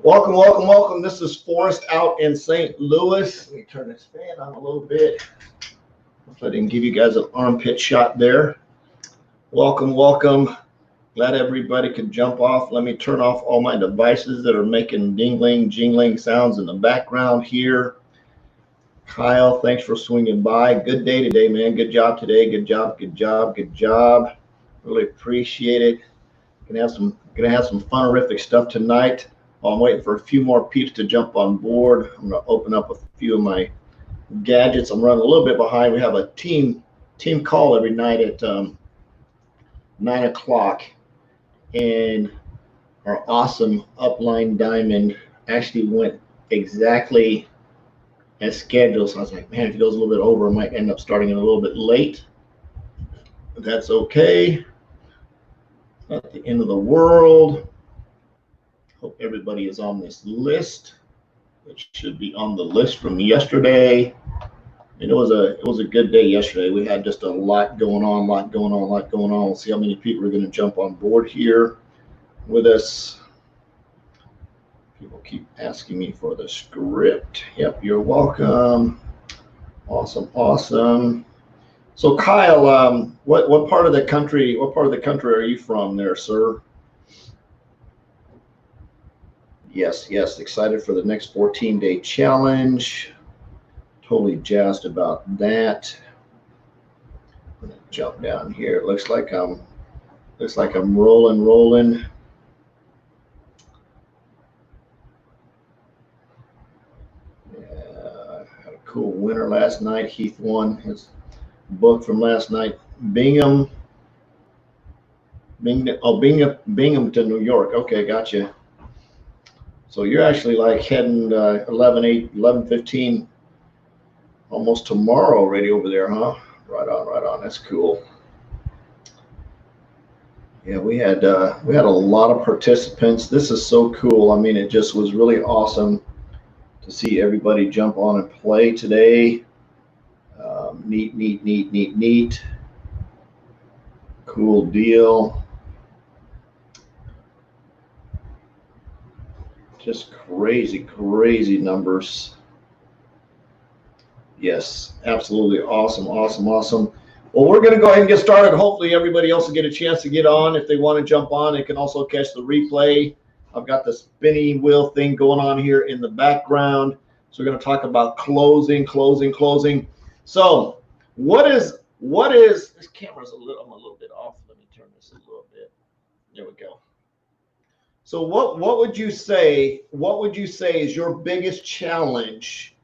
Welcome, welcome, welcome. This is Forrest out in St. Louis. Let me turn this fan on a little bit. Hopefully I didn't give you guys an armpit shot there. Welcome, welcome. Glad everybody could jump off. Let me turn off all my devices that are making dingling, jingling sounds in the background here. Kyle, thanks for swinging by. Good day today, man. Good job today. Good job, good job, good job. Really appreciate it. Gonna have some fun-erific stuff tonight. I'm waiting for a few more peeps to jump on board. I'm going to open up a few of my gadgets. I'm running a little bit behind. We have a team call every night at 9 o'clock, and our awesome upline diamond actually went exactly as scheduled. So I was like, man, if it goes a little bit over, I might end up starting it a little bit late. But that's okay. Not the end of the world. Hope everybody is on this list. It should be on the list from yesterday. And it was a good day yesterday. We had just a lot going on. We'll see how many people are going to jump on board here with us. People keep asking me for the script. Yep, you're welcome. Awesome. So Kyle, what part of the country are you from there, sir? Yes, excited for the next 14-day challenge. Totally jazzed about that. I'm gonna jump down here. It looks like I'm rolling. Yeah, had a cool winner last night. Heath won his book from last night. Binghamton to New York. Okay, gotcha. So you're actually like heading 11:15 almost tomorrow already over there, huh? Right on. That's cool. Yeah, we had a lot of participants. This is so cool. I mean, it just was really awesome to see everybody jump on and play today. Neat. Cool deal. Just crazy numbers. Yes, absolutely awesome. Well, we're going to go ahead and get started. Hopefully everybody else will get a chance to get on. If they want to jump on, they can also catch the replay. I've got the spinning wheel thing going on here in the background. So we're going to talk about closing. So what is this camera's I'm a little bit off. Let me turn this a little bit. There we go. So what would you say is your biggest challenge?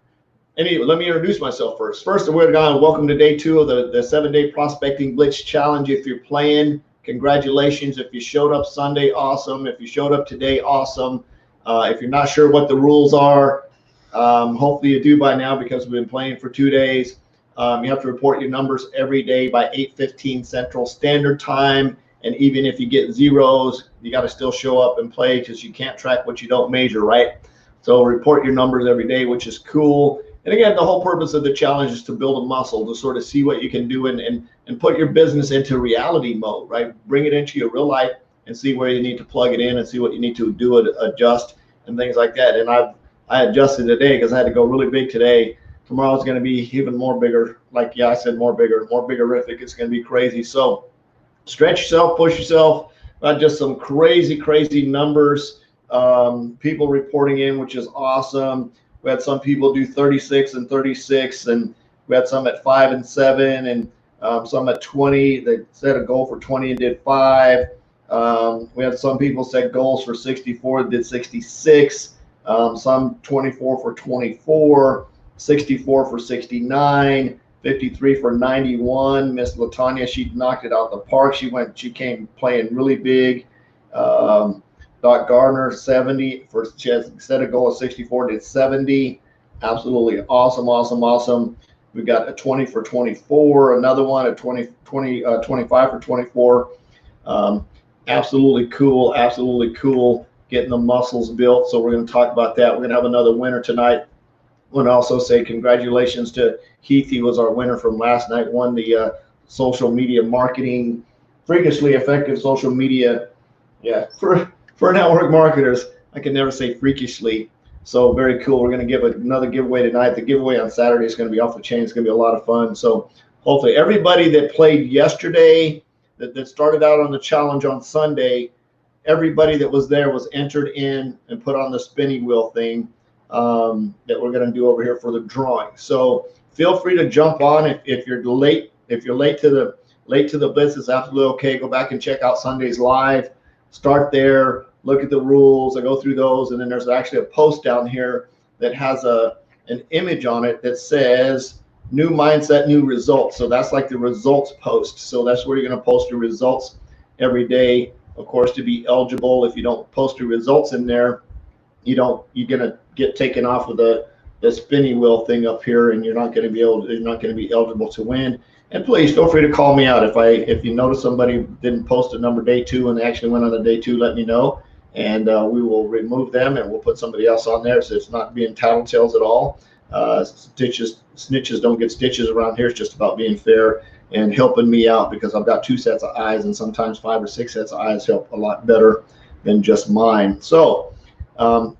Anyway, let me introduce myself first. First, welcome to day 2 of the 7-day prospecting Blitz challenge. If you're playing, congratulations. If you showed up Sunday, awesome. If you showed up today, awesome. If you're not sure what the rules are, hopefully you do by now because we've been playing for 2 days. You have to report your numbers every day by 8:15 Central Standard Time. And even if you get zeros, you got to still show up and play because you can't track what you don't measure, right? So report your numbers every day, which is cool. And again, the whole purpose of the challenge is to build a muscle, to sort of see what you can do and put your business into reality mode, right? Bring it into your real life and see where you need to plug it in and see what you need to do, adjust, and things like that. And I adjusted today because I had to go really big today. Tomorrow's going to be even more bigger. Like, yeah, I said more bigger-rific. It's going to be crazy. So stretch yourself, push yourself. Just some crazy numbers. People reporting in, which is awesome. We had some people do 36 and 36, and we had some at 5 and 7, and some at 20. They set a goal for 20 and did 5. We had some people set goals for 64, did 66. Some 24 for 24, 64 for 69. 53 for 91. Miss Latanya, she knocked it out the park. She came playing really big. Doc Gardner, 70 she has set a goal of 64, did 70. Absolutely awesome. We got a 20 for 24, another one at 25 for 24. Absolutely cool. Getting the muscles built. So we're going to talk about that. We're going to have another winner tonight. I want to also say congratulations to Heath. He was our winner from last night, won the social media marketing, freakishly effective social media, for network marketers. I can never say freakishly. So very cool. We're going to give another giveaway tonight. The giveaway on Saturday is going to be off the chain. It's going to be a lot of fun. So hopefully everybody that played yesterday, that started out on the challenge on Sunday, everybody that was there was entered in and put on the spinning wheel thing that we're going to do over here for the drawing. So feel free to jump on if you're late. If you're late to the Blitz, it's absolutely okay. Go back and check out Sunday's live. Start there. Look at the rules. I go through those, and then there's actually a post down here that has an image on it that says new mindset, new results. So that's like the results post. So that's where you're going to post your results every day. Of course, to be eligible, if you don't post your results in there, you're going to get taken off of the spinning wheel thing up here, and you're not going to be eligible to win. And please feel free to call me out if you notice somebody didn't post a number day 2 and they actually went on the day 2. Let me know, and we will remove them and we'll put somebody else on there. So it's not being tattletales at all. Snitches don't get stitches around here. It's just about being fair and helping me out, because I've got 2 sets of eyes, and sometimes 5 or 6 sets of eyes help a lot better than just mine. So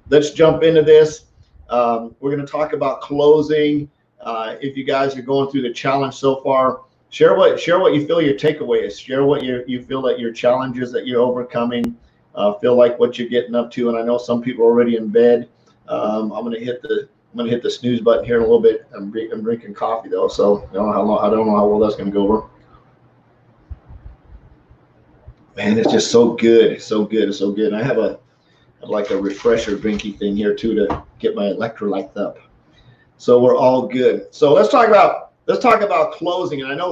let's jump into this. We're going to talk about closing. If you guys are going through the challenge so far, share what you feel your takeaway is. Share what you feel that your challenges that you're overcoming, feel like what you're getting up to. And I know some people are already in bed. I'm going to hit the snooze button here in a little bit. I'm drinking coffee though, so I don't know how well that's going to go over. Man, it's just so good. It's so good. It's so good. And I have like a refresher drinky thing here too to get my electrolytes up. So we're all good. So let's talk about closing. And I know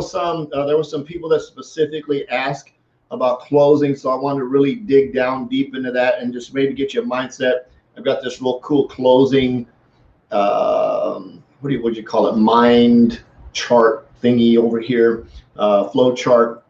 there were some people that specifically asked about closing, so I wanted to really dig down deep into that and just maybe get you a mindset. I've got this real cool closing, what would you call it, mind chart thingy over here, flow chart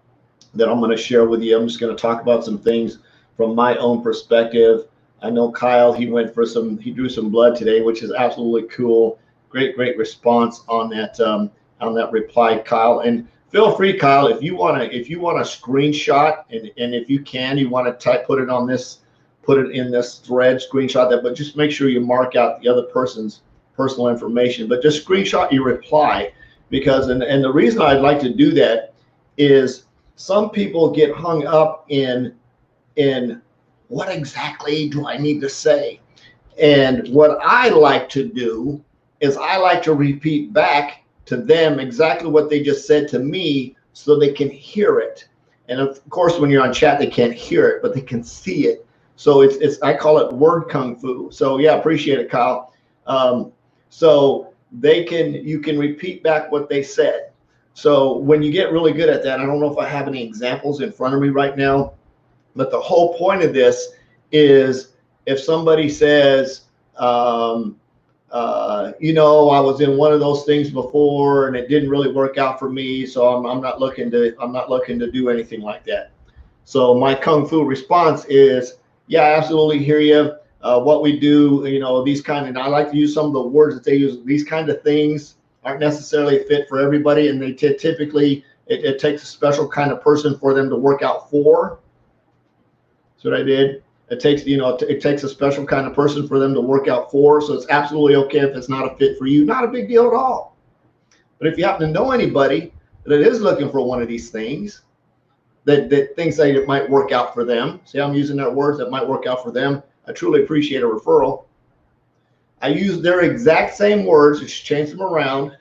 that I'm going to share with you. I'm just going to talk about some things from my own perspective. I know Kyle, he drew some blood today, which is absolutely cool. Great response on that reply, Kyle. And feel free, Kyle, if you want to screenshot, and if you can, you want to put it in this thread, screenshot that, but just make sure you mark out the other person's personal information. But just screenshot your reply, because and the reason I'd like to do that is some people get hung up in what exactly do I need to say. And what I like to do is I like to repeat back to them exactly what they just said to me, so they can hear it. And of course, when you're on chat, they can't hear it, but they can see it. So I call it word kung fu. So yeah, appreciate it, Kyle. So you can repeat back what they said. So when you get really good at that, I don't know if I have any examples in front of me right now, but the whole point of this is if somebody says, I was in one of those things before and it didn't really work out for me, so I'm not looking to do anything like that. So my kung fu response is, yeah, I absolutely hear you. What we do, these kind of, and I like to use some of the words that they use. These kind of things aren't necessarily fit for everybody, and they typically it takes a special kind of person for them to work out for. That's what I did. It takes a special kind of person for them to work out for. So it's absolutely okay if it's not a fit for you. Not a big deal at all. But if you happen to know anybody that is looking for one of these things, that thinks that it might work out for them. See, I'm using that words that might work out for them. I truly appreciate a referral. I used their exact same words, just changed them around,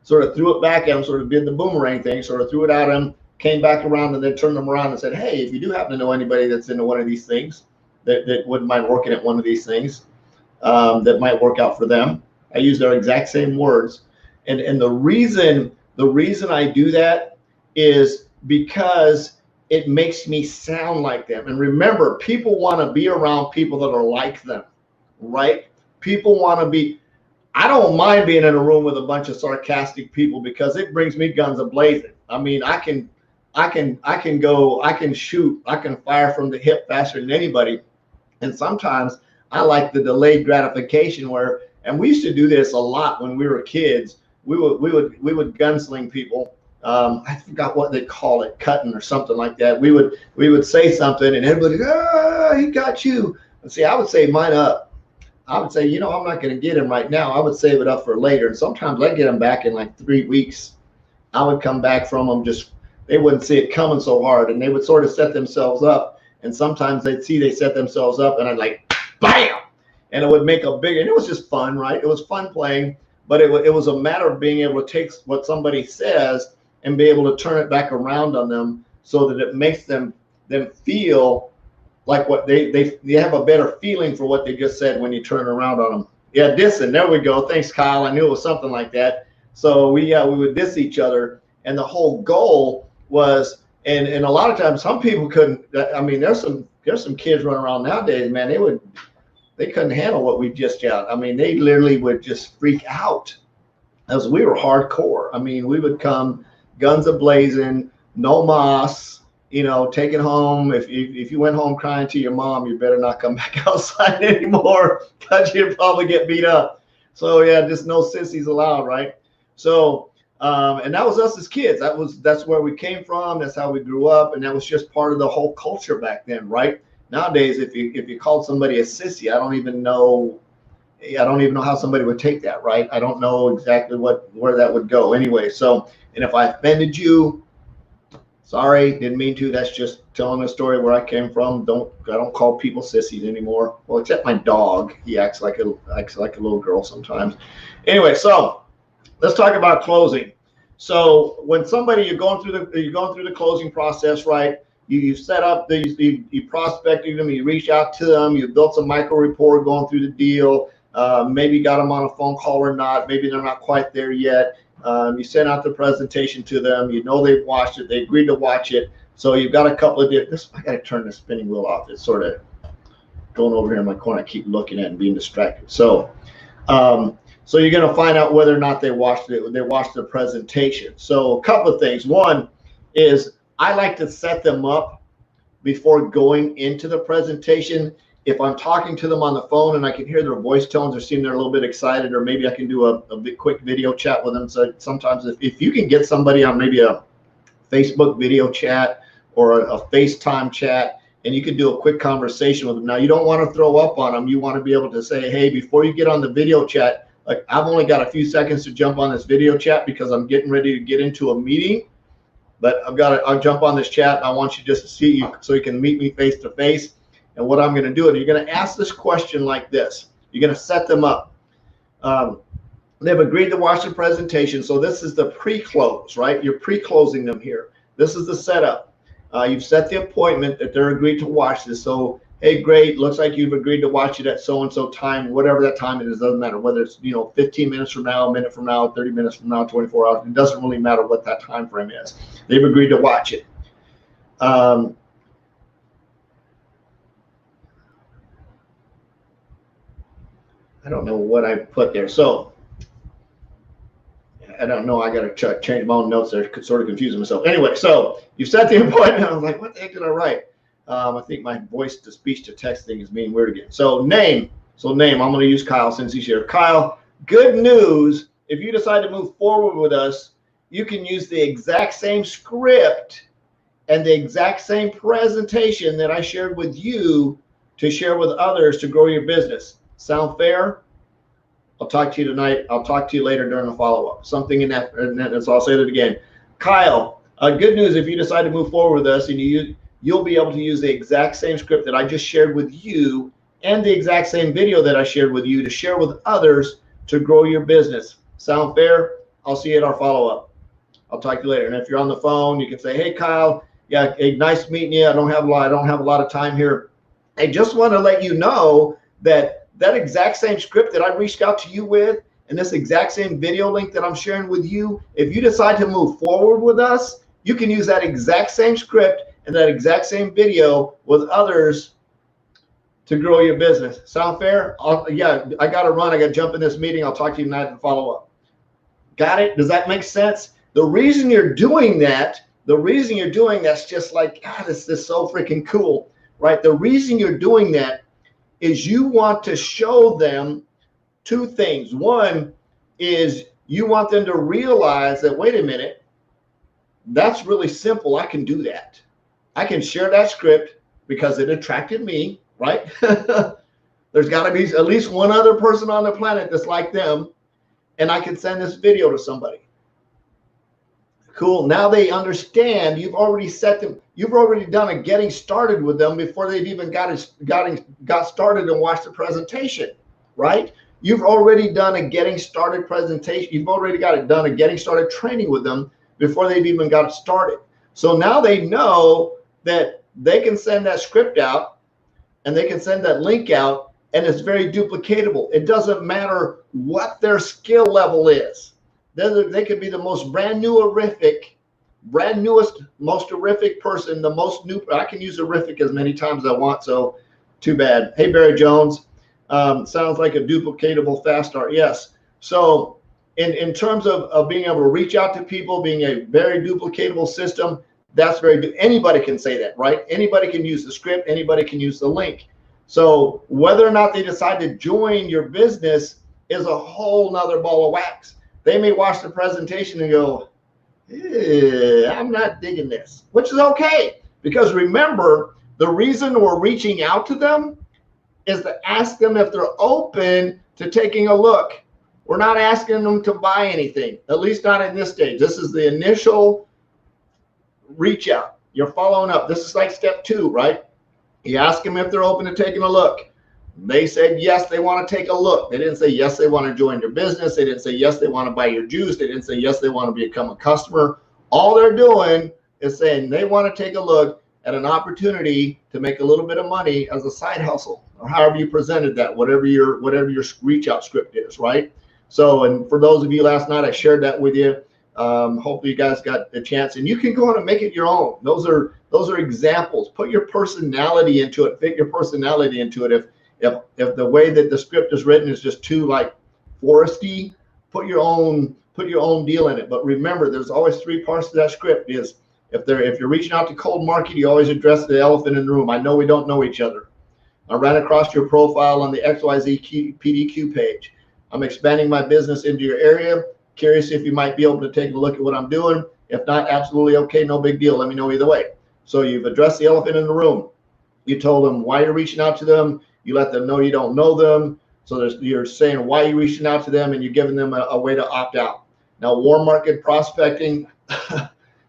sort of threw it back at them, sort of did the boomerang thing, sort of threw it at them, came back around, and then turned them around and said, hey, if you do happen to know anybody that's into one of these things, that wouldn't mind working at one of these things, that might work out for them. I use their exact same words. And the reason I do that is because it makes me sound like them. And remember, people want to be around people that are like them, right? People want to be, I don't mind being in a room with a bunch of sarcastic people because it brings me guns a-blazing. I mean, I can shoot, I can fire from the hip faster than anybody. And sometimes I like the delayed gratification and we used to do this a lot when we were kids. We would gunsling people. I forgot what they call it, cutting or something like that. We would say something and everybody, he got you. See, I would save mine up. I would say, you know, I'm not going to get him right now. I would save it up for later. And sometimes I get them back in like 3 weeks. I would come back from them, just they wouldn't see it coming so hard, and they would sort of set themselves up. And sometimes they'd see they set themselves up, and I'd like, bam, and it would make a big. And it was just fun, right? It was fun playing, but it was a matter of being able to take what somebody says and be able to turn it back around on them so that it makes them feel like what they have a better feeling for what they just said when you turn it around on them. Yeah, dissing. There we go. Thanks, Kyle. I knew it was something like that. So we would diss each other, and the whole goal was, and a lot of times some people couldn't. I mean, there's some kids running around nowadays, man. They couldn't handle what we just got. I mean, they literally would just freak out, as we were hardcore. I mean, we would come guns a-blazing, no mas, you know, taking home. If you went home crying to your mom, you better not come back outside anymore, because you'd probably get beat up. So yeah, just no sissies allowed, right? So and that was us as kids. That's where we came from. That's how we grew up, and that was just part of the whole culture back then, right? Nowadays, if you called somebody a sissy, I don't even know how somebody would take that, right? I don't know exactly where that would go anyway. So, and if I offended you, sorry, didn't mean to. That's just telling a story where I came from. I don't call people sissies anymore. Well, except my dog. He acts like a little girl sometimes. Anyway, so let's talk about closing. So when you're going through the closing process, right? You set up you prospected them, you reach out to them, you built some micro rapport going through the deal. Maybe got them on a phone call or not. Maybe they're not quite there yet. You sent out the presentation to them. You know they've watched it. They agreed to watch it. So you've got a couple of different. I got to turn the spinning wheel off. It's sort of going over here in my corner. I keep looking at it and being distracted. So, so you're going to find out whether or not they watched it. They watched the presentation. So a couple of things. One is I like to set them up before going into the presentation. If I'm talking to them on the phone and I can hear their voice tones or seem they're a little bit excited, or maybe I can do a quick video chat with them. So sometimes if you can get somebody on maybe a Facebook video chat or a FaceTime chat, and you can do a quick conversation with them. Now, you don't want to throw up on them. You want to be able to say, hey, before you get on the video chat, like, I've only got a few seconds to jump on this video chat because I'm getting ready to get into a meeting. But I'll jump on this chat, and I want you just to see you so you can meet me face to face. And what I'm going to do is you're going to ask this question like this. You're going to set them up. They've agreed to watch the presentation. So this is the pre-close, right? You're pre-closing them here. This is the setup. You've set the appointment that they're agreed to watch this. So, hey, great. Looks like you've agreed to watch it at so-and-so time, whatever that time it is. Doesn't matter whether it's 15 minutes from now, a minute from now, 30 minutes from now, 24 hours. It doesn't really matter what that time frame is. They've agreed to watch it. I don't know what I put there. So I don't know. I got to change my own notes there. Sort of confusing myself. Anyway, so you set the appointment. I was like, what the heck did I write? I think my voice to speech to text thing is being weird again. So name. I'm going to use Kyle since he's here. Kyle, good news. If you decide to move forward with us, you can use the exact same script and the exact same presentation that I shared with you to share with others to grow your business. Sound fair? I'll talk to you tonight. I'll talk to you later during the follow-up. Something in that, and so I'll say it again. Kyle, good news. If you decide to move forward with us, and you'll be able to use the exact same script that I just shared with you and the exact same video that I shared with you to share with others to grow your business. Sound fair? I'll see you at our follow-up. I'll talk to you later. And if you're on the phone, you can say, hey, Kyle, yeah, hey, nice meeting you. I don't have a lot of time here. I just want to let you know that exact same script that I reached out to you with and this exact same video link that I'm sharing with you, if you decide to move forward with us, you can use that exact same script and that exact same video with others to grow your business. Sound fair? Yeah, I got to run. I got to jump in this meeting. I'll talk to you tonight and follow up. Got it? Does that make sense? The reason you're doing that's just like, God, this is so freaking cool, right? The reason you're doing that is you want to show them two things. One is you want them to realize that, wait a minute, that's really simple. I can do that. I can share that script because it attracted me. right? There's got to be at least one other person on the planet that's like them, and I can send this video to somebody. Cool. Now they understand you've already set them. You've already done a getting started with them before they've even got started and watched the presentation, right? You've already done a getting started presentation. You've already got it done a getting started training with them before they've even got it started. So now they know that they can send that script out and they can send that link out, and it's very duplicatable. It doesn't matter what their skill level is. They could be the most brand newest, most horrific person, the most new. I can use horrific as many times as I want, so too bad. Hey, Barry Jones, sounds like a duplicatable fast start. Yes. So in terms of being able to reach out to people, being a very duplicatable system, that's very good. Anybody can say that, right? Anybody can use the script. Anybody can use the link. So whether or not they decide to join your business is a whole nother ball of wax. They may watch the presentation and go, I'm not digging this, which is okay. Because remember, the reason we're reaching out to them is to ask them if they're open to taking a look. We're not asking them to buy anything, at least not in this stage. This is the initial reach out. You're following up. This is like step 2, right? You ask them if they're open to taking a look. They said yes, they want to take a look. They didn't say yes, they want to join your business. They didn't say yes, they want to buy your juice. They didn't say yes, they want to become a customer. All they're doing is saying they want to take a look at an opportunity to make a little bit of money as a side hustle, or however you presented that, whatever your reach out script is, right? So, and for those of you last night, I shared that with you. Hopefully you guys got the chance, and you can go on and make it your own. Those are examples. Put your personality into it. Fit your personality into it. If the way that the script is written is just too like foresty, put your own deal in it. But remember, there's always 3 parts to that script. Is if you're reaching out to cold market, you always address the elephant in the room. I know we don't know each other. I ran across your profile on the XYZ PDQ page. I'm expanding my business into your area. Curious if you might be able to take a look at what I'm doing. If not, absolutely okay, no big deal. Let me know either way. So you've addressed the elephant in the room. You told them why you're reaching out to them. You let them know you don't know them. So you're saying why you're reaching out to them, and you're giving them a way to opt out. Now, warm market prospecting,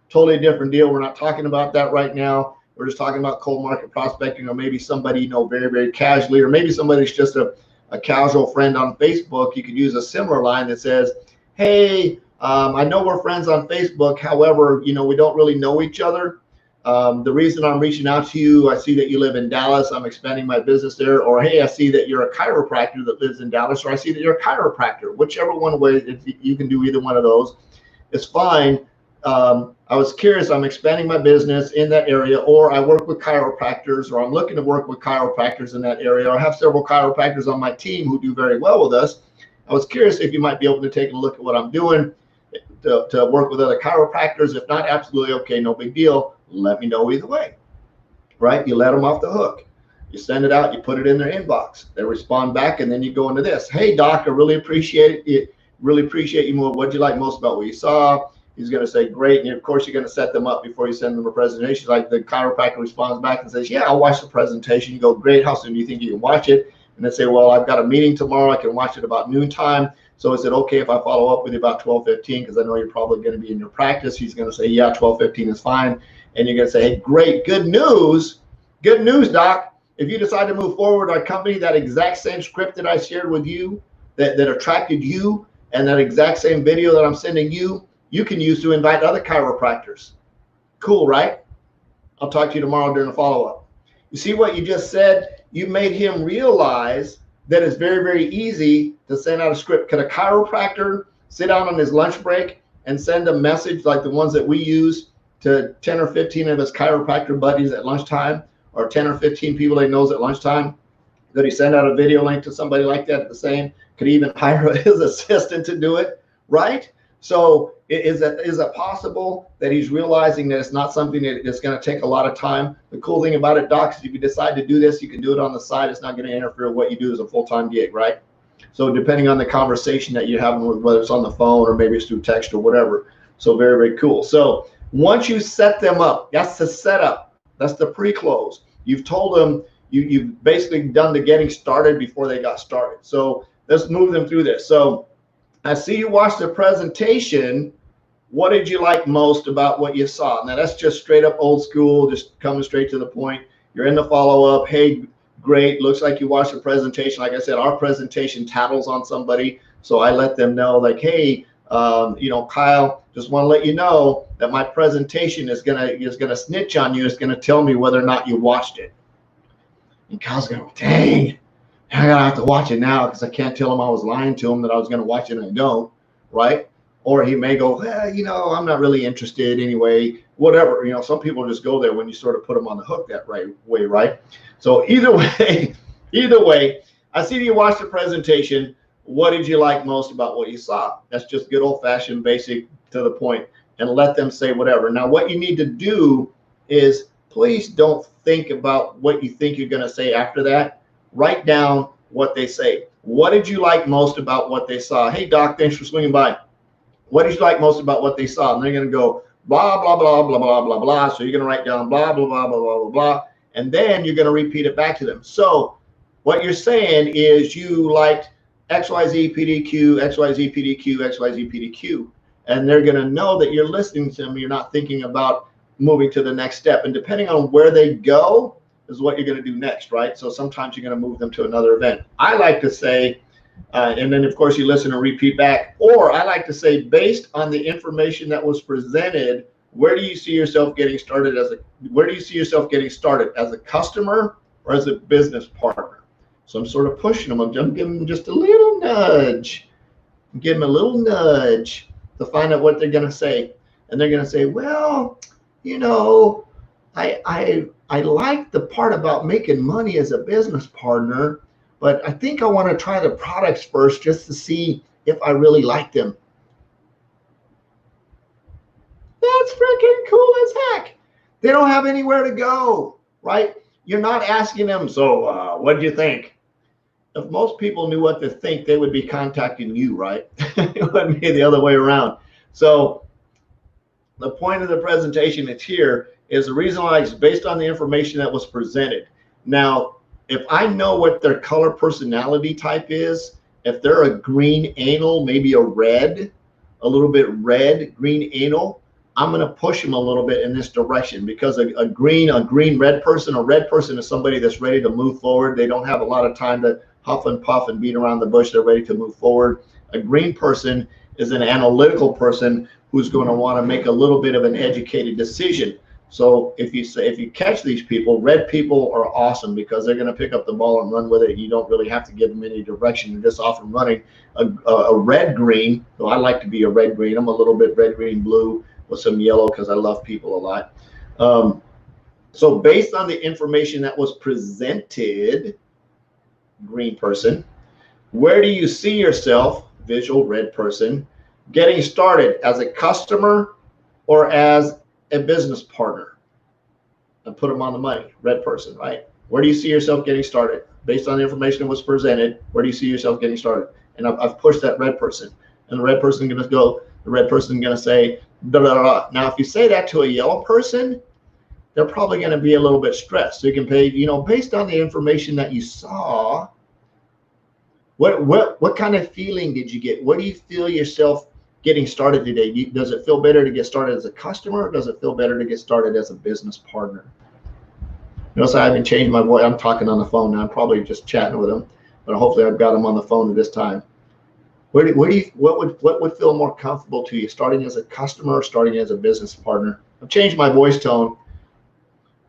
totally different deal. We're not talking about that right now. We're just talking about cold market prospecting, or maybe somebody you know very, very casually, or maybe somebody's just a casual friend on Facebook. You could use a similar line that says, hey, I know we're friends on Facebook. However, you know, we don't really know each other. The reason I'm reaching out to you, I see that you live in Dallas. I'm expanding my business there. Or, hey, I see that you're a chiropractor that lives in Dallas. Or I see that you're a chiropractor. Whichever one way, if you can do either one of those, it's fine. I was curious. I'm expanding my business in that area, or I work with chiropractors, or I'm looking to work with chiropractors in that area, or I have several chiropractors on my team who do very well with us. I was curious if you might be able to take a look at what I'm doing to work with other chiropractors. If not, absolutely okay, no big deal. Let me know either way, right? You let them off the hook. You send it out, you put it in their inbox. They respond back, and then you go into this. Hey, doc, I really appreciate it. Really appreciate you more. What'd you like most about what you saw? He's going to say, great. And of course, you're going to set them up before you send them a presentation. Like the chiropractor responds back and says, yeah, I'll watch the presentation. You go, great. How soon do you think you can watch it? And they say, well, I've got a meeting tomorrow. I can watch it about noontime. So is it okay if I follow up with you about 12:15? Because I know you're probably going to be in your practice. He's going to say, yeah, 12:15 is fine. And you're going to say, hey, great, good news, doc. If you decide to move forward our company, that exact same script that I shared with you, that attracted you, and that exact same video that I'm sending you, you can use to invite other chiropractors. Cool, right? I'll talk to you tomorrow during the follow-up. You see what you just said? You made him realize that it's very, very easy to send out a script. Could a chiropractor sit down on his lunch break and send a message like the ones that we use to 10 or 15 of his chiropractor buddies at lunchtime, or 10 or 15 people he knows at lunchtime? Could he send out a video link to somebody like that the same? Could he even hire his assistant to do it, right? So is it possible that he's realizing that it's not something that's going to take a lot of time? The cool thing about it, docs, is if you decide to do this, you can do it on the side. It's not going to interfere with what you do as a full-time gig, right? So depending on the conversation that you're having, whether it's on the phone or maybe it's through text or whatever. So very, very cool. So once you set them up, that's the setup. That's the pre-close. You've told them You've basically done the getting started before they got started. So let's move them through this. So I see you watched the presentation. What did you like most about what you saw? Now that's just straight up old school, just coming straight to the point. You're in the follow-up. Hey, great. Looks like you watched the presentation. Like I said, our presentation tattles on somebody. So I let them know, like, hey, Kyle, just want to let you know that my presentation is gonna snitch on you. It's gonna tell me whether or not you watched it. And Kyle's going, dang, I gotta have to watch it now because I can't tell him I was lying to him that I was gonna watch it and I don't, right? Or he may go, I'm not really interested anyway, whatever. Some people just go there when you sort of put them on the hook that right way, right? So either way, I see you watched the presentation. What did you like most about what you saw? That's just good old-fashioned, basic, to the point, and let them say whatever. Now, what you need to do is please don't think about what you think you're going to say after that. Write down what they say. What did you like most about what they saw? Hey, Doc, thanks for swinging by. What did you like most about what they saw? And they're going to go blah, blah, blah, blah, blah, blah, blah. So you're going to write down blah, blah, blah, blah, blah, blah, blah. And then you're going to repeat it back to them. So what you're saying is you liked XYZ PDQ, XYZ PDQ, XYZ PDQ. And they're going to know that you're listening to them. You're not thinking about moving to the next step. And depending on where they go is what you're going to do next, right? So sometimes you're going to move them to another event. I like to say, and then of course you listen and repeat back, or I like to say, based on the information that was presented, where do you see yourself getting started as a customer or as a business partner? So I'm sort of pushing them. I'm giving them just a little nudge. Give them a little nudge to find out what they're going to say. And they're going to say, well, I like the part about making money as a business partner, but I think I want to try the products first just to see if I really like them. That's freaking cool as heck. They don't have anywhere to go, right? You're not asking them, so what did you think? If most people knew what to think, they would be contacting you, right? It wouldn't be the other way around. So the point of the presentation that's here is the reason why it's based on the information that was presented. Now, if I know what their color personality type is, if they're a green anal, maybe a red, a little bit red, green anal, I'm going to push them a little bit in this direction, because a green red person is somebody that's ready to move forward. They don't have a lot of time to huff and puff and beat around the bush. They're ready to move forward. A green person is an analytical person who's going to want to make a little bit of an educated decision. So if you catch these people, red people are awesome because they're going to pick up the ball and run with it. You don't really have to give them any direction. You're just off and running. A red green, though I like to be a red green. I'm a little bit red, green, blue with some yellow because I love people a lot. So based on the information that was presented, green person, where do you see yourself, visual red person, getting started as a customer or as a business partner? And put them on the money, red person, right? Where do you see yourself getting started? Based on the information that was presented, where do you see yourself getting started? And I've pushed that red person. And the red person is going to say, blah, blah, blah. Now, if you say that to a yellow person, they're probably going to be a little bit stressed. So you can pay, based on the information that you saw, what kind of feeling did you get? What do you feel yourself getting started today? Does it feel better to get started as a customer, or does it feel better to get started as a business partner? Notice I haven't changed my voice. I'm talking on the phone now. I'm probably just chatting with them, but hopefully I've got them on the phone at this time. What would feel more comfortable to you, starting as a customer or starting as a business partner? I've changed my voice tone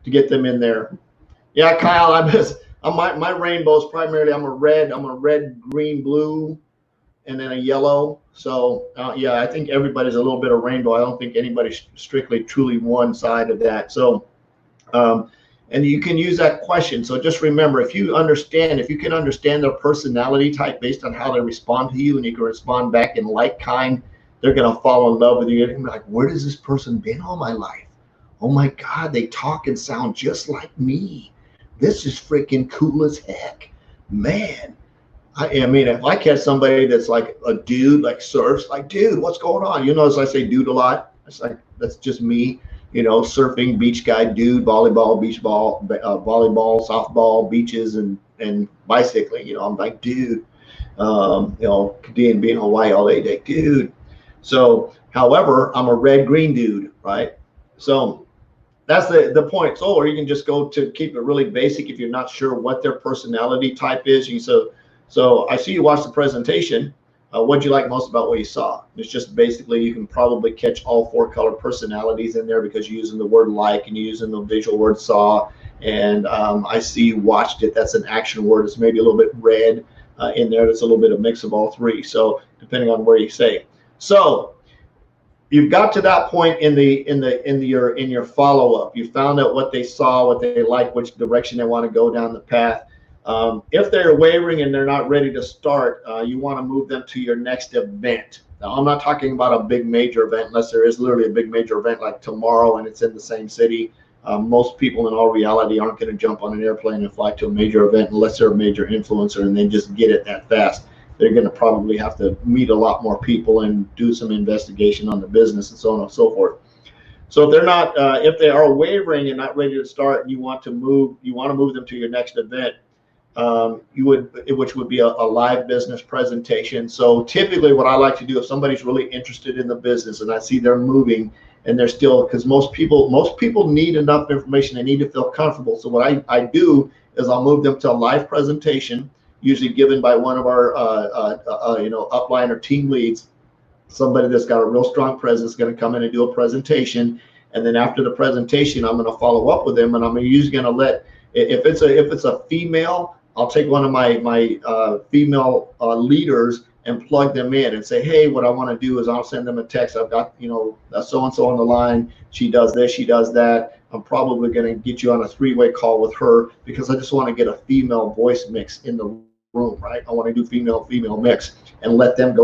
to get them in there. Yeah, Kyle, my rainbows primarily. I'm a red, green, blue, and then a yellow. So yeah, I think everybody's a little bit of rainbow. I don't think anybody's strictly truly one side of that. So and you can use that question. So just remember, if you can understand their personality type based on how they respond to you, and you can respond back in like kind, they're going to fall in love with you. You're going to be like, where has this person been all my life? Oh my God, they talk and sound just like me. This is freaking cool as heck. Man, I mean, if I catch somebody that's like a dude, like surfs, like, dude, what's going on? You notice I say dude a lot. It's like, that's just me. you know, surfing, beach guy, dude, volleyball, beach ball, volleyball, softball, beaches, and bicycling. You know, I'm like, dude, you know, being in Hawaii all day, dude. So, however, I'm a red green dude, right? So that's the point. So, or you can just go to keep it really basic if you're not sure what their personality type is. So I see you watched the presentation. What'd you like most about what you saw? It's just basically you can probably catch all 4 color personalities in there because you're using the word like and you're using the visual word saw. And I see you watched it. That's an action word. It's maybe a little bit red in there. That's a little bit of mix of all 3. So depending on where you say. So you've got to that point in your follow-up. You found out what they saw, what they like, which direction they want to go down the path. If they're wavering and they're not ready to start, you want to move them to your next event. Now, I'm not talking about a big major event unless there is literally a big major event like tomorrow and it's in the same city. Most people in all reality aren't going to jump on an airplane and fly to a major event unless they're a major influencer and they just get it that fast. They're going to probably have to meet a lot more people and do some investigation on the business and so on and so forth. So if they're not, if they are wavering and not ready to start, and you want to move them to your next event. Which would be a live business presentation. So typically what I like to do if somebody's really interested in the business and I see they're moving and they're still, because most people need enough information, they need to feel comfortable. So what I do is I'll move them to a live presentation, usually given by one of our upline or team leads, somebody that's got a real strong presence, going to come in and do a presentation. And then after the presentation, I'm going to follow up with them, and I'm usually going to let, if it's a female, I'll take one of my female leaders and plug them in and say, hey, what I want to do is I'll send them a text. I've got, so-and-so on the line. She does this, she does that. I'm probably going to get you on a 3-way call with her because I just want to get a female voice mix in the room, right? I want to do female mix and let them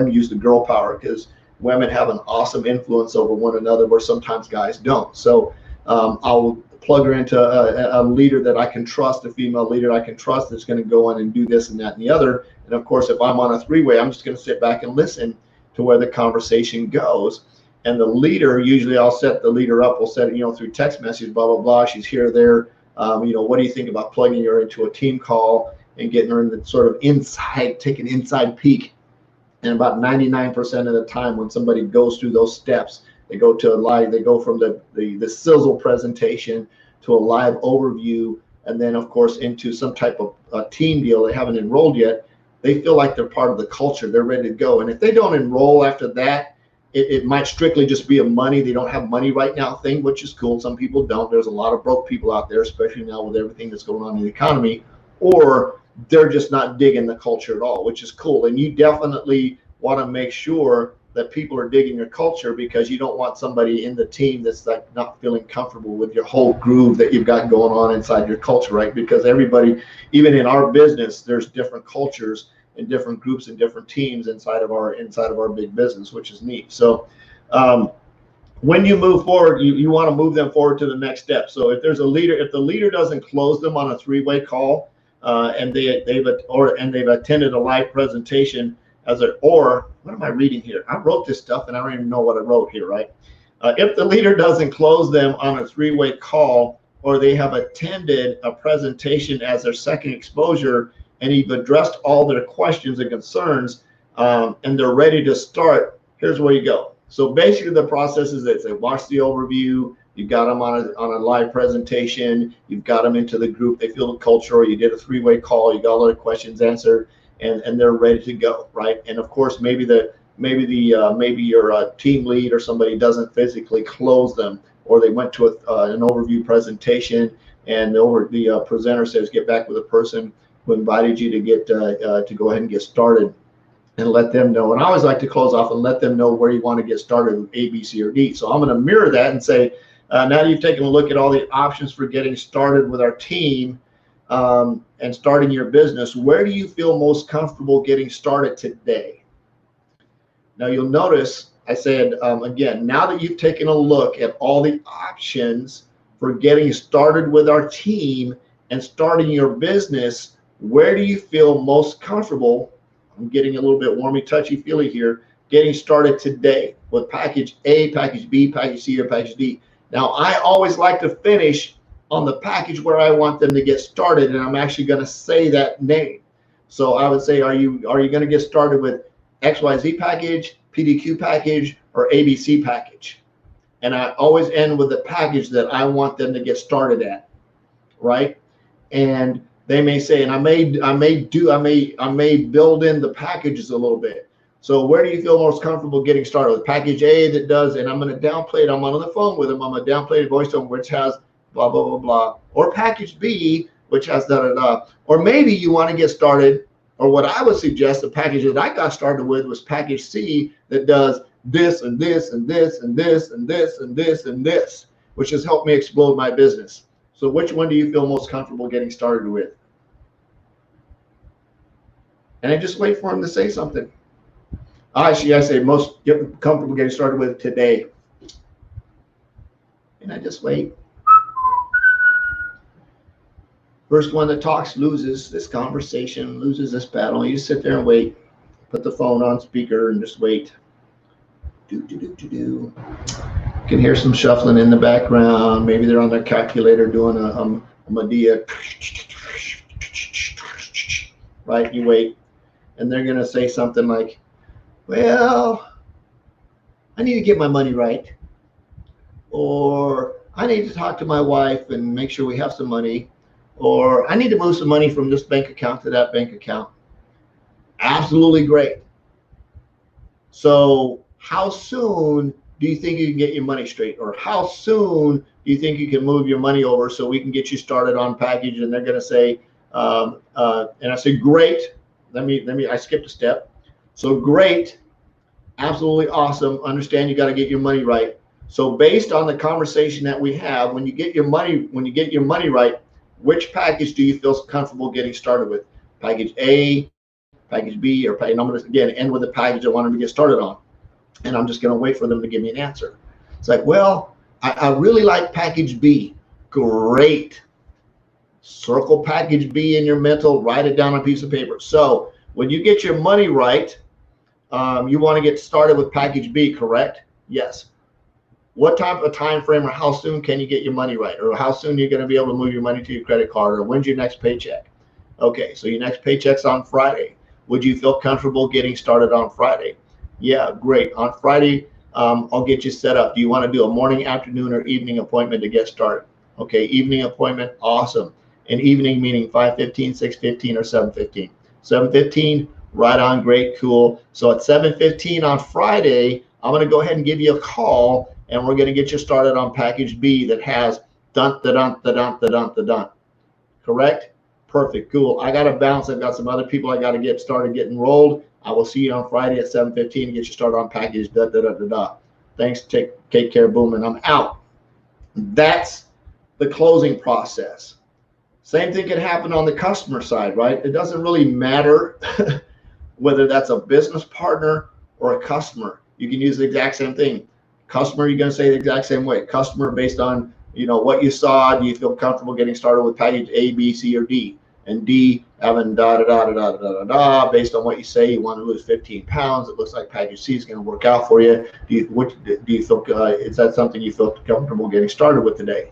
use the girl power, because women have an awesome influence over one another where sometimes guys don't. So I'll plug her into a leader that I can trust, a female leader I can trust that's going to go in and do this and that and the other. And of course, if I'm on a 3-way, I'm just going to sit back and listen to where the conversation goes. And the leader, usually I'll set the leader up. We'll set it, through text message, blah, blah, blah. She's here, there. What do you think about plugging her into a team call and getting her in the sort of inside, take an inside peek? And about 99% of the time when somebody goes through those steps, they go to a live, they go from the sizzle presentation to a live overview, and then of course into some type of team deal. They haven't enrolled yet. They feel like they're part of the culture. They're ready to go. And if they don't enroll after that, it might strictly just be a money, they don't have money right now thing, which is cool. Some people don't. There's a lot of broke people out there, especially now with everything that's going on in the economy, or they're just not digging the culture at all, which is cool. And you definitely want to make sure that people are digging your culture, because you don't want somebody in the team that's like not feeling comfortable with your whole groove that you've got going on inside your culture, right? Because everybody, even in our business, there's different cultures and different groups and different teams inside of our big business, which is neat. So when you move forward, you want to move them forward to the next step. So if there's a leader, if the leader doesn't close them on a 3-way call, and they've attended a live presentation or what am I reading here? I wrote this stuff and I don't even know what I wrote here, right? If the leader doesn't close them on a 3-way call, or they have attended a presentation as their second exposure and you've addressed all their questions and concerns, and they're ready to start, here's where you go. So basically the process is that they watch the overview, you've got them on a live presentation, you've got them into the group, they feel the culture, or you did a 3-way call, you got all the questions answered, and they're ready to go, right? And of course, maybe your team lead or somebody doesn't physically close them, or they went to an overview presentation, and the presenter says, get back with the person who invited you to get to go ahead and get started, and let them know. And I always like to close off and let them know where you want to get started with A, B, C, or D. So I'm going to mirror that and say, now that you've taken a look at all the options for getting started with our team, and starting your business, where do you feel most comfortable getting started today? Now you'll notice I said, again, now that you've taken a look at all the options for getting started with our team and starting your business, where do you feel most comfortable? I'm getting a little bit warmy, touchy feely here, getting started today. with package A, package B, package C, or package D. Now, I always like to finish on the package where I want them to get started, and I'm actually going to say that name. So I would say, are you going to get started with XYZ package, PDQ package, or ABC package? And I always end with the package that I want them to get started at, right? And they may say, and I may build in the packages a little bit. So where do you feel most comfortable getting started with? Package A that does, and I'm going to downplay it. I'm on the phone with them. I'm going to downplay the voice tone, which has blah, blah, blah, blah. Or package B, which has da, da, da. Or maybe you want to get started, or what I would suggest, the package that I got started with was package C that does this and this and this and this and this and this and this, which has helped me explode my business. So which one do you feel most comfortable getting started with? And I just wait for him to say something. Actually, I say most comfortable getting started with today. And I just wait. First one that talks loses this conversation, loses this battle. You just sit there and wait. Put the phone on speaker and just wait. Do. You can hear some shuffling in the background. Maybe they're on their calculator doing a Medea. Right? You wait. And they're going to say something like, well, I need to get my money right. Or I need to talk to my wife and make sure we have some money. Or I need to move some money from this bank account to that bank account. Absolutely great. So how soon do you think you can get your money straight? Or how soon do you think you can move your money over so we can get you started on package? And they're going to say, and I say, great. I skipped a step. So great, absolutely awesome. Understand you got to get your money right. So based on the conversation that we have, when you get your money right, which package do you feel comfortable getting started with? Package A, package B, or package? And I'm going to again end with the package I want them to get started on, and I'm just going to wait for them to give me an answer. It's like, well, I really like package B. Great. Circle package B in your mental. Write it down on a piece of paper. So when you get your money right, you want to get started with package B, correct? Yes. What type of time frame or how soon can you get your money right? Or how soon are you going to be able to move your money to your credit card? Or when's your next paycheck? Okay, so your next paycheck's on Friday. Would you feel comfortable getting started on Friday? Yeah, great. On Friday, I'll get you set up. Do you want to do a morning, afternoon, or evening appointment to get started? Okay, evening appointment, awesome. And evening meaning 5:15, 6:15, or 7:15. 7:15, right on, great, cool. So at 7:15 on Friday, I'm going to go ahead and give you a call, and we're going to get you started on package B that has dun. Correct? Perfect, cool. I got to bounce. I've got some other people I got to get started getting rolled. I will see you on Friday at 7:15 to get you started on package da. Thanks, take care, boom, and I'm out. That's the closing process. Same thing can happen on the customer side, right? It doesn't really matter whether that's a business partner or a customer. You can use the exact same thing. Customer, you're going to say the exact same way. Customer, based on what you saw, do you feel comfortable getting started with package A, B, C, or D? And D, having da. Based on what you say, you want to lose 15 pounds. It looks like package C is going to work out for you. Do you feel is that something you feel comfortable getting started with today?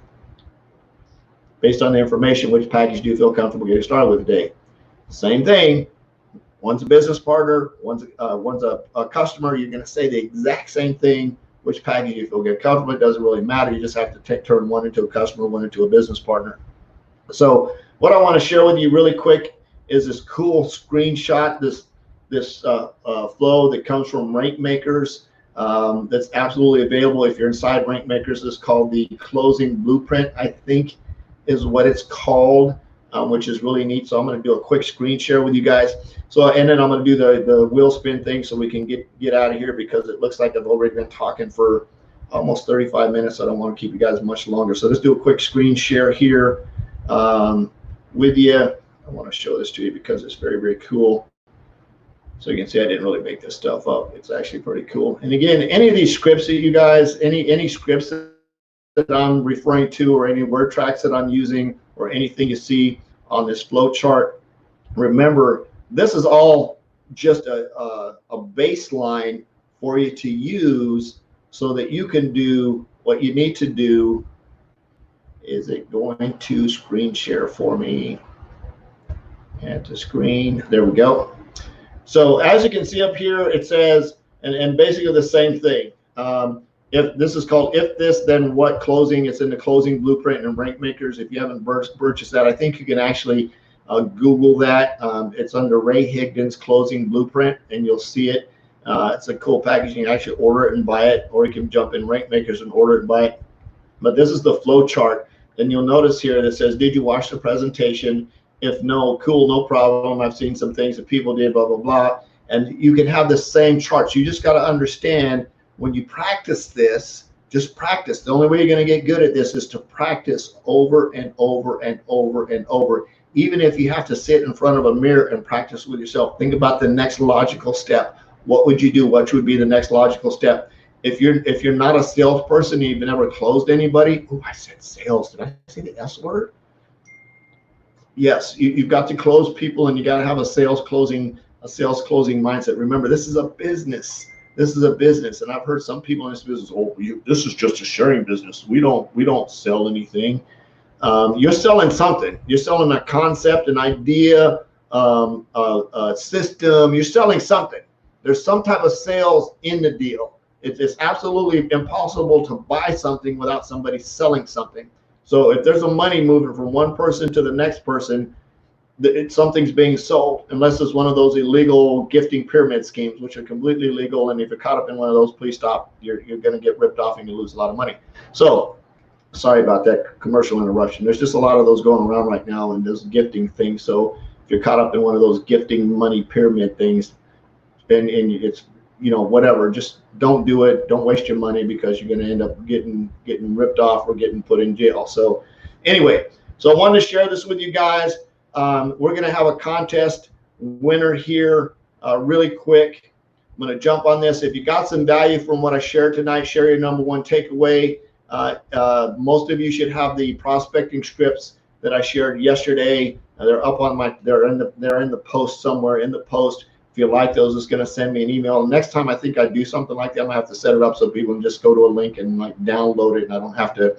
Based on the information, which package do you feel comfortable getting started with today? Same thing. One's a business partner, one's a customer. You're going to say the exact same thing. Which package you feel get comfortable. It doesn't really matter. You just have to turn one into a customer, one into a business partner. So what I want to share with you really quick is this cool screenshot, this flow that comes from Rank Makers. That's absolutely available if you're inside Rank Makers. It's called the Closing Blueprint, I think is what it's called, which is really neat. So I'm going to do a quick screen share with you guys. So, and then I'm going to do the wheel spin thing so we can get out of here, because it looks like I've already been talking for almost 35 minutes. I don't want to keep you guys much longer. So let's do a quick screen share here with you. I want to show this to you because it's very, very cool. So you can see I didn't really make this stuff up. It's actually pretty cool. And again, any of these scripts that you guys, any scripts that I'm referring to, or any word tracks that I'm using, or anything you see on this flow chart, remember, this is all just a baseline for you to use so that you can do what you need to do. Is it going to screen share for me? Add to screen. There we go. So as you can see up here, it says, and basically the same thing. If this is called If This Then What Closing, it's in the closing blueprint and rank makers. If you haven't purchased that, I think you can actually Google that. It's under Ray Higdon's closing blueprint, and you'll see it. It's a cool package. You can actually order it and buy it, or you can jump in rank makers and order it and buy it. But this is the flow chart, and you'll notice here that says, did you watch the presentation? If no, cool, no problem. I've seen some things that people did, blah, blah, blah. And you can have the same charts. You just got to understand when you practice this, just practice. The only way you're going to get good at this is to practice over and over and over and over. Even if you have to sit in front of a mirror and practice with yourself, think about the next logical step. What would you do? What would be the next logical step? If you're not a salesperson, you've never closed anybody. Oh, I said sales. Did I say the S word? Yes, you've got to close people, and you got to have a sales closing mindset. Remember, this is a business. This is a business, and I've heard some people in this business, oh, this is just a sharing business. We don't sell anything. You're selling something. You're selling a concept, an idea, a system. You're selling something. There's some type of sales in the deal. It's absolutely impossible to buy something without somebody selling something. So if there's a money moving from one person to the next person, something's being sold, unless it's one of those illegal gifting pyramid schemes, which are completely illegal. And if you're caught up in one of those, please stop. You're going to get ripped off and you lose a lot of money. So sorry about that commercial interruption. There's just a lot of those going around right now, and there's gifting things. So if you're caught up in one of those gifting money pyramid things, and it's, you know, whatever, just don't do it. Don't waste your money, because you're going to end up getting ripped off or getting put in jail. So anyway, so I wanted to share this with you guys. We're going to have a contest winner here really quick. I'm going to jump on this. If you got some value from what I shared tonight, share your number one takeaway. Most of you should have the prospecting scripts that I shared yesterday. They're up on they're in the post somewhere in the post. If you like those, it's going to send me an email. Next time I think I do something like that, I'm going to have to set it up so people can just go to a link and like download it, and I don't have to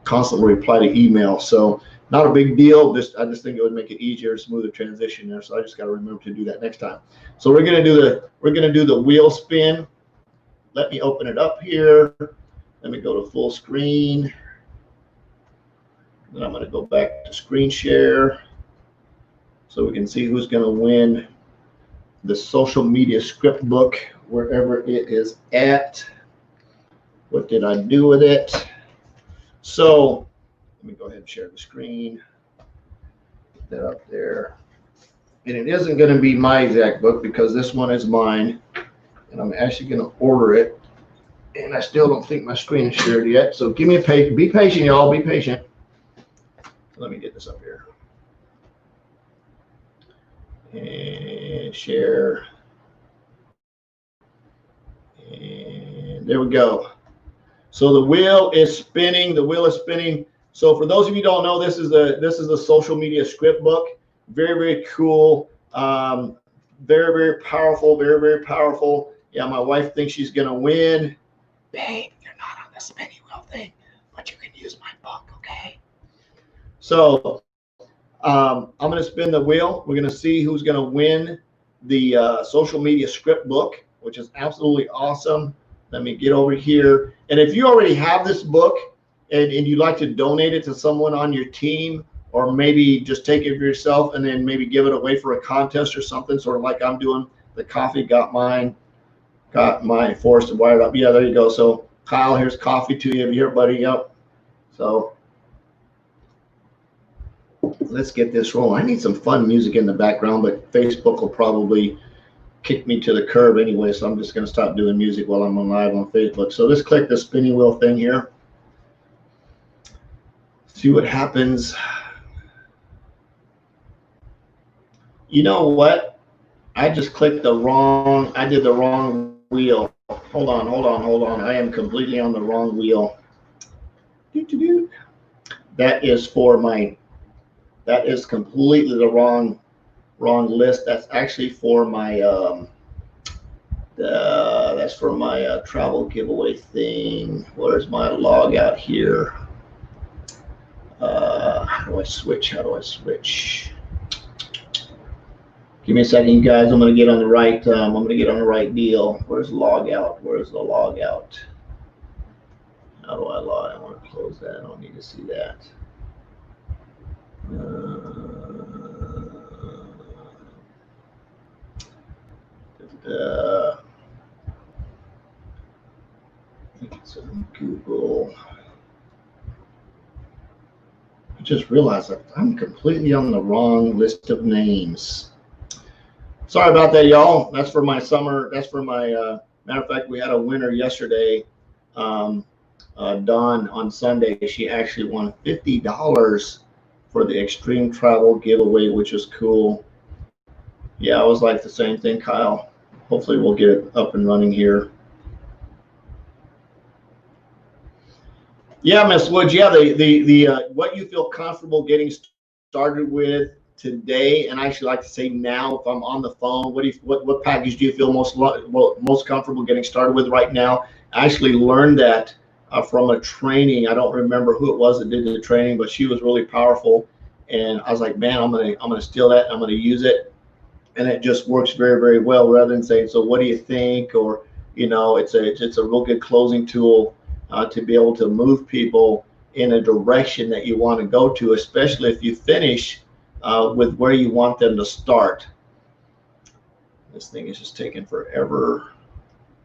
constantly reply to email. So not a big deal. I just think it would make it easier, smoother transition there. So I just got to remember to do that next time. So we're going to do the wheel spin. Let me open it up here. Let me go to full screen. Then I'm going to go back to screen share so we can see who's going to win the social media script book, wherever it is at. What did I do with it? So let me go ahead and share the screen. Get that up there. And it isn't going to be my exact book, because this one is mine, and I'm actually going to order it. And I still don't think my screen is shared yet. So give me a page. Be patient, y'all. Be patient. Let me get this up here. And share. And there we go. So the wheel is spinning. The wheel is spinning. So for those of you who don't know, this is the social media script book. Very, very cool. Very, very powerful. Very, very powerful. Yeah, my wife thinks she's gonna win. Babe, you're not on the spinning wheel thing, but you can use my book, okay? So I'm going to spin the wheel. We're going to see who's going to win the social media script book, which is absolutely awesome. Let me get over here. And if you already have this book and you'd like to donate it to someone on your team, or maybe just take it for yourself and then maybe give it away for a contest or something, sort of like I'm doing. The coffee got mine, forced and wired up. Yeah, there you go. So Kyle, here's coffee to you. Here, buddy. Yep. So let's get this rolling. I need some fun music in the background, but Facebook will probably kick me to the curb anyway, so I'm just going to stop doing music while I'm on live on Facebook. So let's click the spinning wheel thing here. See what happens. You know what? I just clicked I did the wrong wheel. Hold on. I am completely on the wrong wheel. That is completely the wrong list. That's actually for my That's for my travel giveaway thing. Where's my log out here? How do I switch? How do I switch? Give me a second, you guys. I'm gonna get on the right. I'm gonna get on the right deal. Where's the log out? Where's the log out? How do I log? I want to close that. I don't need to see that. I think it's on Google. I just realized that I'm completely on the wrong list of names. Sorry about that, y'all. That's for my summer. That's for my, matter of fact, we had a winner yesterday. Dawn on Sunday, she actually won $50 for the Extreme Travel giveaway, which is cool. Yeah, I was like the same thing, Kyle. Hopefully we'll get it up and running here. Yeah, Miss Woods. Yeah, the what you feel comfortable getting started with today, and I actually like to say now, if I'm on the phone, what package do you feel most comfortable getting started with right now? I actually learned that from a training. I don't remember who it was that did the training, but she was really powerful, and I was like, man, I'm gonna steal that. I'm gonna use it, and it just works very, very well. Rather than saying, so what do you think, or it's a real good closing tool. To be able to move people in a direction that you want to go to, especially if you finish with where you want them to start. This thing is just taking forever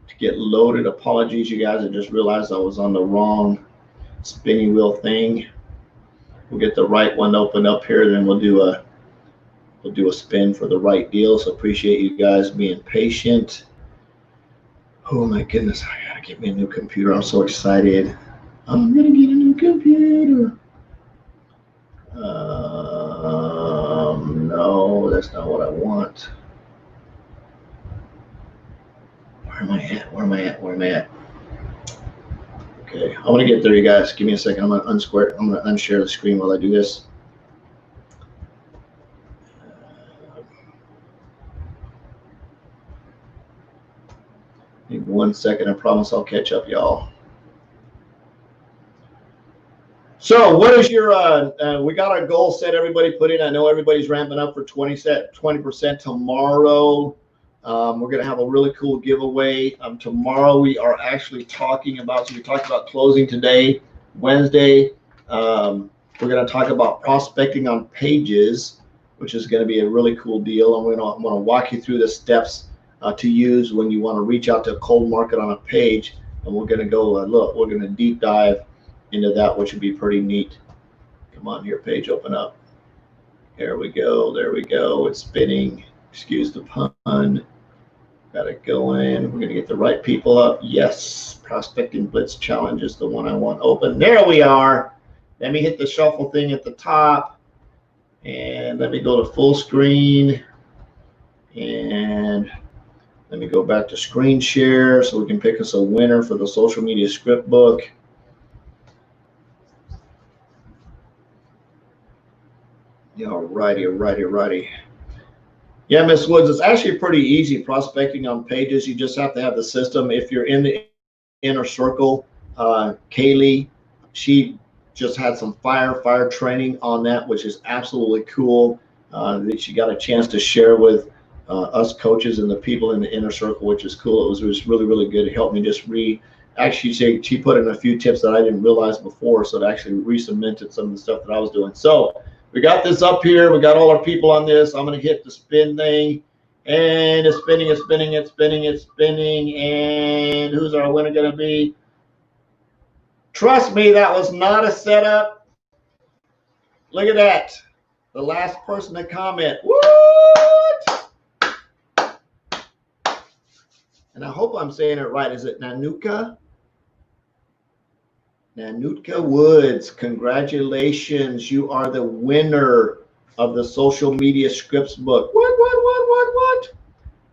to get loaded. Apologies, you guys. I just realized I was on the wrong spinning wheel thing. We'll get the right one open up here, then we'll do a spin for the right deal. So appreciate you guys being patient. Oh my goodness, I gotta get me a new computer. I'm so excited. I'm gonna get a new computer. No, that's not what I want. Where am I at? Where am I at? Where am I at? Okay, I'm gonna get there, you guys. Give me a second. I'm gonna unshare the screen while I do this. Give me 1 second. I promise I'll catch up, y'all. So what is your, we got our goal set, everybody put in. I know everybody's ramping up for 20% tomorrow. We're going to have a really cool giveaway. Tomorrow we are actually talking about, so we talked about closing today, Wednesday. We're going to talk about prospecting on pages, which is going to be a really cool deal. I'm going to walk you through the steps to use when you want to reach out to a cold market on a page. And we're going to go, we're going to deep dive into that, which would be pretty neat. Come on here, page, open up. There we go. There we go. It's spinning. Excuse the pun. Got it going. We're going to get the right people up. Yes. Prospecting Blitz Challenge is the one I want open. There we are. Let me hit the shuffle thing at the top. And let me go to full screen. And let me go back to screen share so we can pick us a winner for the social media script book. Yeah, alrighty. Yeah, Miss Woods, it's actually pretty easy prospecting on pages. You just have to have the system. If you're in the inner circle, Kaylee, she just had some fire training on that, which is absolutely cool. That she got a chance to share with us coaches and the people in the inner circle, which is cool. It was just really good. It helped me just actually she put in a few tips that I didn't realize before, so it actually re-cemented some of the stuff that I was doing. So we got this up here. We got all our people on this. I'm going to hit the spin thing, and it's spinning. And who's our winner going to be? Trust me, that was not a setup. Look at that. The last person to comment. What? And I hope I'm saying it right. Is it Nanuka? Nanutka Woods, congratulations. You are the winner of the social media scripts book. What?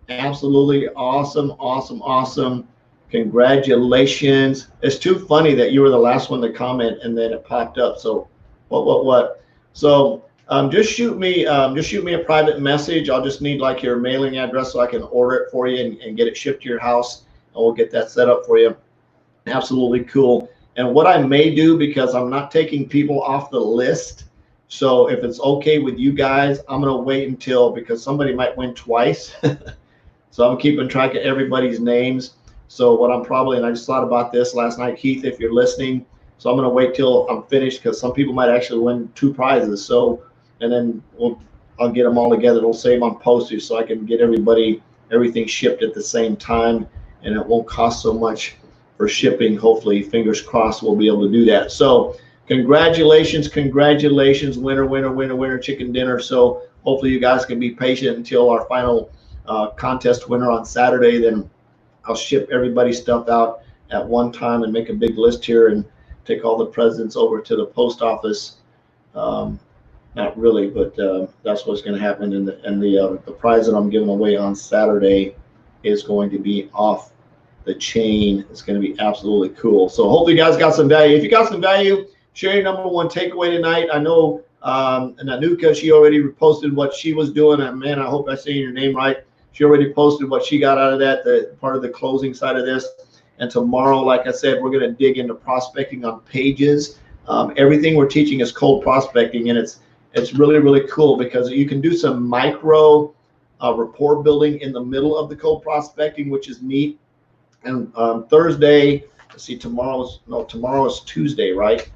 Absolutely awesome. Congratulations. It's too funny that you were the last one to comment and then it popped up. So what? So Just shoot me a private message. I'll just need like your mailing address so I can order it for you and get it shipped to your house, and we'll get that set up for you. Absolutely cool. And what I may do, because I'm not taking people off the list, so if it's okay with you guys, I'm gonna wait until, because somebody might win twice. So I'm keeping track of everybody's names. So what I'm probably, and I just thought about this last night, Keith, if you're listening, so I'm going to wait till I'm finished, because some people might actually win 2 prizes. So, and then I'll get them all together. It'll save on postage, so I can get everything shipped at the same time, and it won't cost so much for shipping. Hopefully, fingers crossed, we'll be able to do that. So congratulations, winner, chicken dinner. So hopefully you guys can be patient until our final contest winner on Saturday. Then I'll ship everybody's stuff out at one time and make a big list here and take all the presents over to the post office. Not really, but that's what's going to happen. And the prize that I'm giving away on Saturday is going to be off the chain. It's going to be absolutely cool. So hopefully you guys got some value. If you got some value, share your number one takeaway tonight. I know Nanuka, she already reposted what she was doing. And man, I hope I say your name right. She already posted what she got out of that, the part of the closing side of this. And tomorrow, like I said, we're going to dig into prospecting on pages. Everything we're teaching is cold prospecting, and it's really, really cool, because you can do some micro rapport building in the middle of the cold prospecting, which is neat. And Thursday, let's see, tomorrow is Tuesday, right?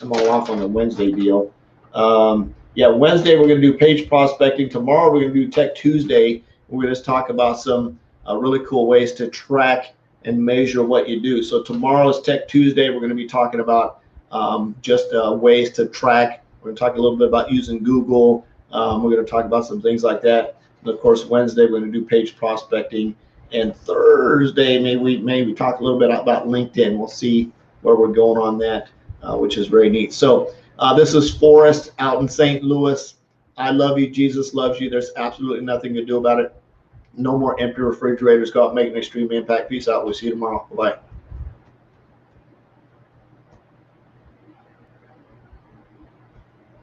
I'm all off on the Wednesday deal. Yeah, Wednesday we're going to do page prospecting. Tomorrow we're going to do Tech Tuesday. We're going to just talk about some really cool ways to track and measure what you do. So tomorrow is Tech Tuesday. We're going to be talking about just ways to track. We're going to talk a little bit about using Google. We're going to talk about some things like that. And of course, Wednesday we're going to do page prospecting. And Thursday, maybe talk a little bit about LinkedIn. We'll see where we're going on that, which is very neat. So this is Forrest out in St. Louis. I love you. Jesus loves you. There's absolutely nothing to do about it. No more empty refrigerators. Go out and make an extreme impact. Peace out. We'll see you tomorrow. Bye-bye.